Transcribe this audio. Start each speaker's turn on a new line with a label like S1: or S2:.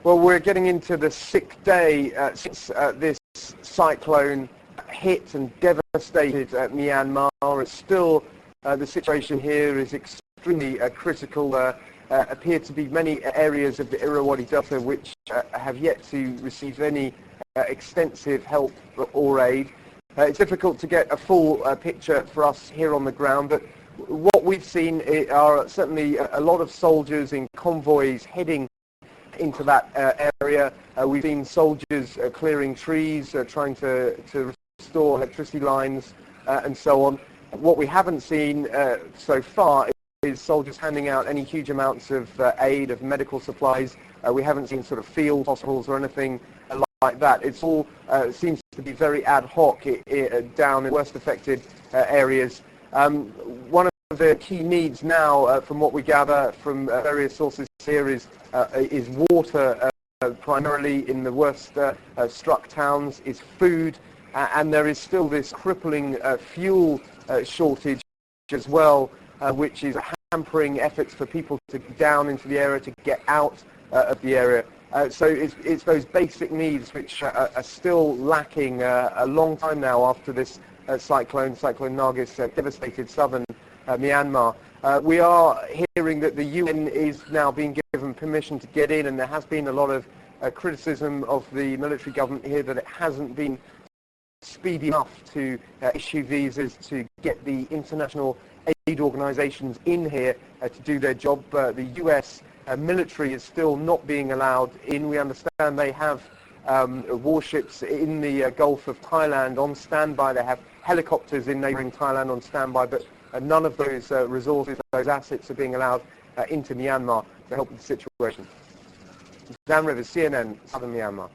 S1: Well, we're getting into the 6th day since this cyclone hit and devastated Myanmar. It's still, the situation here is extremely critical. Appear to be many areas of the Irrawaddy Delta which have yet to receive any extensive help or aid. It's difficult to get a full picture for us here on the ground, but what we've seen are certainly a lot of soldiers in convoys heading into that area. We've seen soldiers clearing trees, trying to restore electricity lines and so on. What we haven't seen so far is soldiers handing out any huge amounts of aid, of medical supplies. We haven't seen sort of field hospitals or anything like that. It's all seems to be very ad hoc down in worst affected areas. One of the key needs now, from what we gather from various sources here, is water, primarily in the worst struck towns, is food, and there is still this crippling fuel shortage as well, which is hampering efforts for people to get down into the area, to get out of the area. So it's those basic needs which are still lacking a long time now after this Cyclone Nargis devastated southern Myanmar. We are hearing that the UN is now being given permission to get in, and there has been a lot of criticism of the military government here that it hasn't been speedy enough to issue visas to get the international aid organizations in here to do their job. The US military is still not being allowed in. We understand they have warships in the Gulf of Thailand on standby. They have helicopters in neighboring Thailand on standby, but none of those resources, those assets are being allowed into Myanmar to help with the situation. Dan Rivers, CNN, Southern Myanmar.